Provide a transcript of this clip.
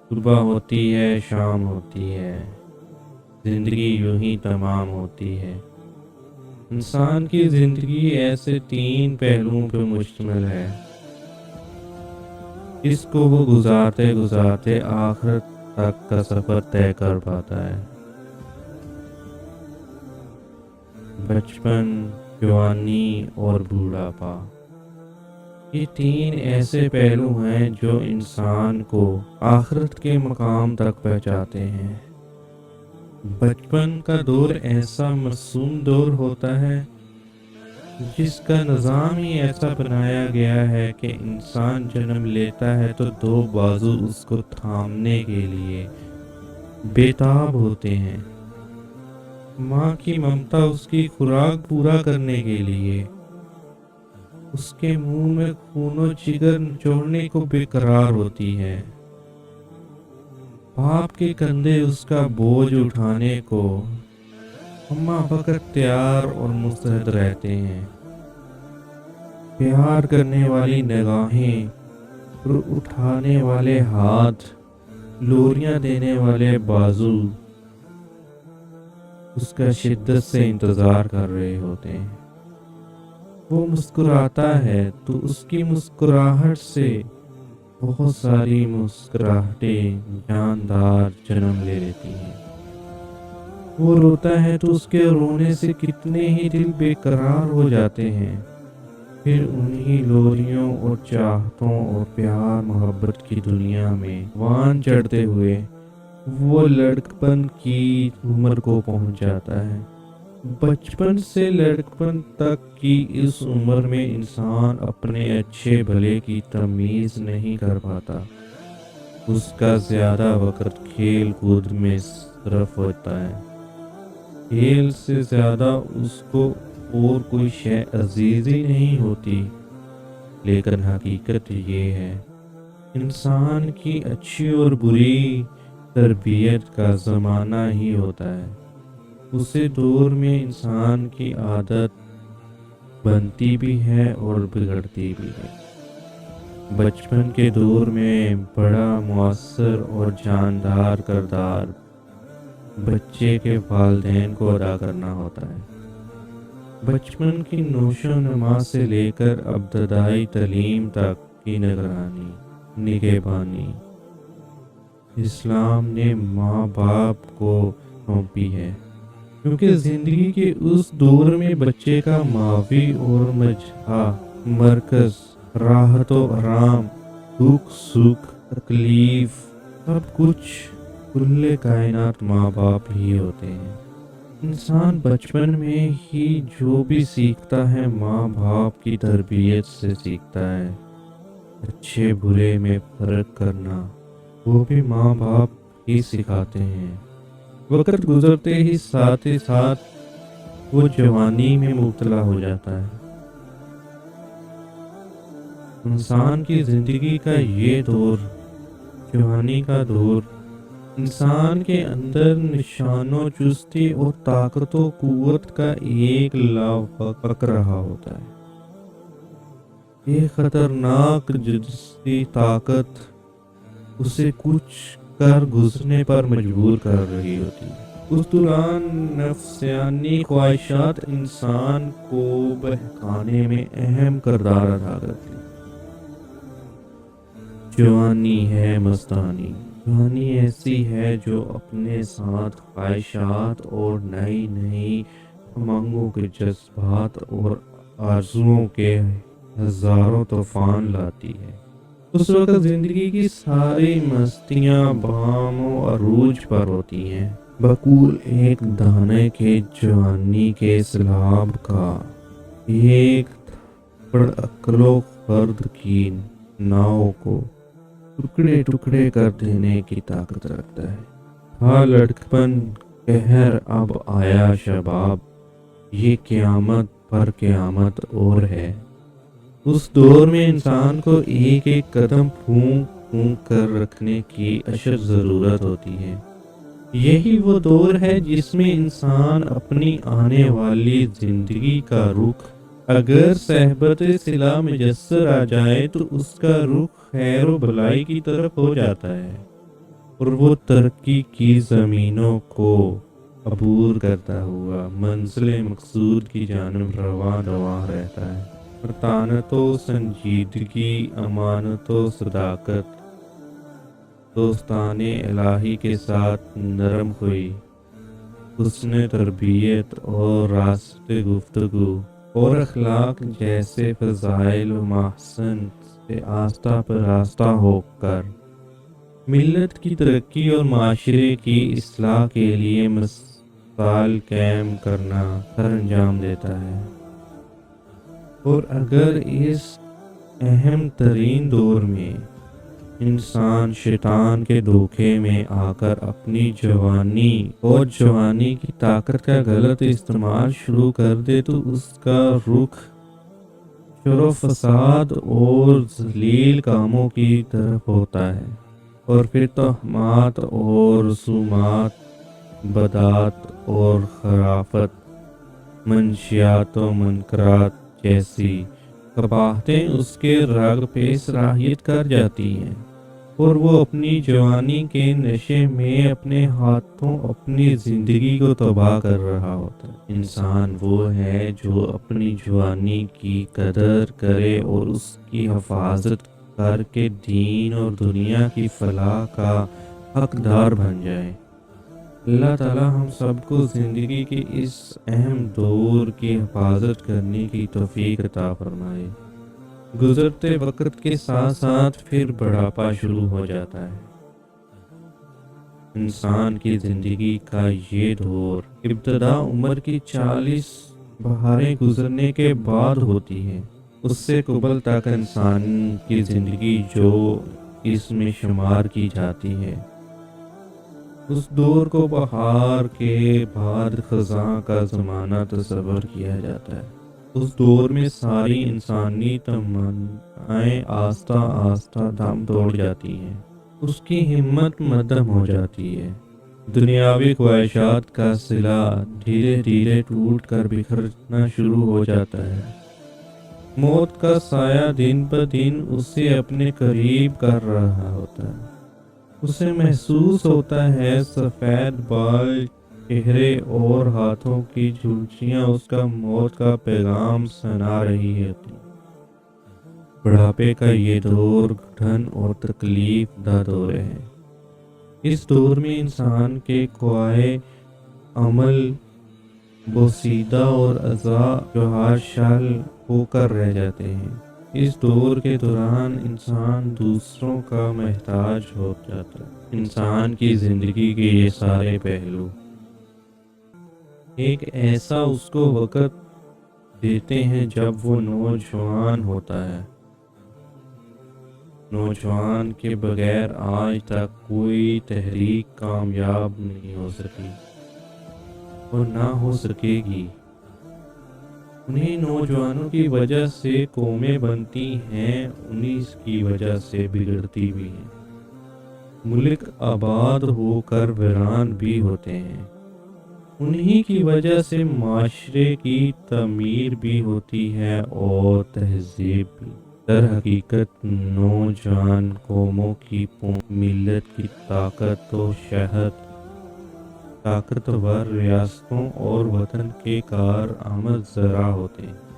صبح ہوتی ہے، شام ہوتی ہے، زندگی یوں ہی تمام ہوتی ہے۔ انسان کی زندگی ایسے تین پہلوؤں پہ مشتمل ہے جس کو وہ گزارتے گزارتے آخر تک کا سفر طے کر پاتا ہے۔ بچپن، جوانی اور بوڑھاپا، یہ تین ایسے پہلو ہیں جو انسان کو آخرت کے مقام تک پہنچاتے ہیں۔ بچپن کا دور ایسا معصوم دور ہوتا ہے جس کا نظام ہی ایسا بنایا گیا ہے کہ انسان جنم لیتا ہے تو دو بازو اس کو تھامنے کے لیے بےتاب ہوتے ہیں۔ ماں کی ممتا اس کی خوراک پورا کرنے کے لیے اس کے منہ میں خون و جگر نچوڑنے کو بے قرار ہوتی ہے۔ باپ کے کندھے اس کا بوجھ اٹھانے کو ہمہ وقت تیار اور مستعد رہتے ہیں۔ پیار کرنے والی نگاہیں، اٹھانے والے ہاتھ، لوریاں دینے والے بازو اس کا شدت سے انتظار کر رہے ہوتے ہیں۔ وہ مسکراتا ہے تو اس کی مسکراہٹ سے بہت ساری مسکراہٹیں جاندار جنم لے لیتی ہیں۔ وہ روتا ہے تو اس کے رونے سے کتنے ہی دل بے قرار ہو جاتے ہیں۔ پھر انہی لوریوں اور چاہتوں اور پیار محبت کی دنیا میں وان چڑھتے ہوئے وہ لڑکپن کی عمر کو پہنچ جاتا ہے۔ بچپن سے لڑکپن تک کی اس عمر میں انسان اپنے اچھے بھلے کی تمیز نہیں کر پاتا۔ اس کا زیادہ وقت کھیل کود میں صرف ہوتا ہے۔ کھیل سے زیادہ اس کو اور کوئی شے عزیز ہی نہیں ہوتی۔ لیکن حقیقت یہ ہے، انسان کی اچھی اور بری تربیت کا زمانہ ہی ہوتا ہے۔ اسی دور میں انسان کی عادت بنتی بھی ہے اور بگڑتی بھی ہے۔ بچپن کے دور میں بڑا مؤثر اور جاندار کردار بچے کے والدین کو ادا کرنا ہوتا ہے۔ بچپن کی نوشو نما سے لے کر ابتدائی تعلیم تک کی نگرانی، نگہبانی اسلام نے ماں باپ کو سونپی ہے، کیونکہ زندگی کے اس دور میں بچے کا ماوی اور مجھا مرکز راحت و آرام، دکھ سکھ، تکلیف، سب کچھ کل کائنات ماں باپ ہی ہوتے ہیں۔ انسان بچپن میں ہی جو بھی سیکھتا ہے ماں باپ کی تربیت سے سیکھتا ہے۔ اچھے برے میں فرق کرنا وہ بھی ماں باپ ہی سکھاتے ہیں۔ وقت گزرتے ہی ساتھ وہ جوانی میں مبتلا ہو جاتا ہے۔ انسان کی زندگی کا یہ دور، جوانی کا دور، انسان کے اندر نشان و چستی اور طاقت و قوت کا ایک لاوک رہا ہوتا ہے۔ یہ خطرناک جنسی طاقت اسے کچھ کر گزرنے پر مجبور کر رہی ہوتی ہے۔ اس دوران نفسانی خواہشات انسان کو بہکانے میں اہم کردار ادا کرتی ہیں۔ جوانی ہے مستانی، جوانی ایسی ہے جو اپنے ساتھ خواہشات اور نئی نئی امنگوں کے جذبات اور آرزوؤں کے ہزاروں طوفان لاتی ہے۔ اس وقت زندگی کی ساری مستیاں بام و عروج پر ہوتی ہیں۔ بقول ایک دانے کے جوانی کے سیلاب کا ایک تھپڑ عقل و خرد کی ناؤ کو ٹکڑے ٹکڑے کر دینے کی طاقت رکھتا ہے۔ ہاں لڑکپن قہر اب آیا شباب، یہ قیامت پر قیامت اور ہے۔ اس دور میں انسان کو ایک ایک قدم پھونک پھونک کر رکھنے کی اشد ضرورت ہوتی ہے۔ یہی وہ دور ہے جس میں انسان اپنی آنے والی زندگی کا رخ، اگر صحبت صلہ میسر آ جائے تو اس کا رخ خیر و بھلائی کی طرف ہو جاتا ہے۔ اور وہ ترقی کی زمینوں کو عبور کرتا ہوا منزل مقصود کی جانب رواں رہتا ہے۔ متانت و سنجیدگی، امانت و صداقت، دوستان الہی کے ساتھ نرم خوئی، حسن تربیت اور راست گفتگو اور اخلاق جیسے فضائل و محسن سے آستہ پر آستہ ہو کر ملت کی ترقی اور معاشرے کی اصلاح کے لیے مثال قائم کرنا سر انجام دیتا ہے۔ اور اگر اس اہم ترین دور میں انسان شیطان کے دھوکے میں آ کر اپنی جوانی کی طاقت کا غلط استعمال شروع کر دے تو اس کا رخ شر و فساد اور ذلیل کاموں کی طرف ہوتا ہے، اور پھر تہمات اور رسومات، بدعات اور خرافت، منشیات و منکرات جیسی قباحتیں اس کے رگ پہ صلاحیت کر جاتی ہیں، اور وہ اپنی جوانی کے نشے میں اپنے ہاتھوں اپنی زندگی کو تباہ کر رہا ہوتا ہے۔ انسان وہ ہے جو اپنی جوانی کی قدر کرے اور اس کی حفاظت کر کے دین اور دنیا کی فلاح کا حقدار بن جائے۔ اللہ تعالی ہم سب کو زندگی کے اس اہم دور کی حفاظت کرنے کی توفیق عطا فرمائے۔ گزرتے وقت کے ساتھ ساتھ پھر بڑھاپا شروع ہو جاتا ہے۔ انسان کی زندگی کا یہ دور ابتدا عمر کی 40 بہاریں گزرنے کے بعد ہوتی ہے۔ اس سے قبل تک انسان کی زندگی جو اس میں شمار کی جاتی ہے، اس دور کو بہار کے بعد خزاں کا زمانہ تصور کیا جاتا ہے۔ اس دور میں ساری انسانی تمنائیں آہستہ آہستہ دم توڑ جاتی ہیں، اس کی ہمت مدھم ہو جاتی ہے، دنیاوی خواہشات کا سلہ دھیرے دھیرے ٹوٹ کر بکھرنا شروع ہو جاتا ہے، موت کا سایہ دن بہ دن اسے اپنے قریب کر رہا ہوتا ہے، اسے محسوس ہوتا ہے سفید بال چہرے اور ہاتھوں کی جھلکیاں اس کا موت کا پیغام سنا رہی ہوتی۔ بڑھاپے کا یہ دور گھٹن اور تکلیف دہ دور ہے۔ اس دور میں انسان کے قوائے عمل بوسیدہ اور اعضاء جوہر شل ہو کر رہ جاتے ہیں۔ اس دور کے دوران انسان دوسروں کا محتاج ہو جاتا ہے۔ انسان کی زندگی کے یہ سارے پہلو ایک ایسا اس کو وقت دیتے ہیں جب وہ نوجوان ہوتا ہے۔ نوجوان کے بغیر آج تک کوئی تحریک کامیاب نہیں ہو سکی اور نہ ہو سکے گی۔ انہیں نوجوانوں کی وجہ سے قومیں بنتی ہیں، انہیں کی وجہ سے بگڑتی بھی ہیں، ملک آباد ہو کر ویران بھی ہوتے ہیں، انہی کی وجہ سے معاشرے کی تعمیر بھی ہوتی ہے اور تہذیب بھی۔ در حقیقت نوجوان قوموں کی ملت کی طاقت و شہد، طاقتور ریاستوں اور وطن کے کارآمد ذرا ہوتے ہیں۔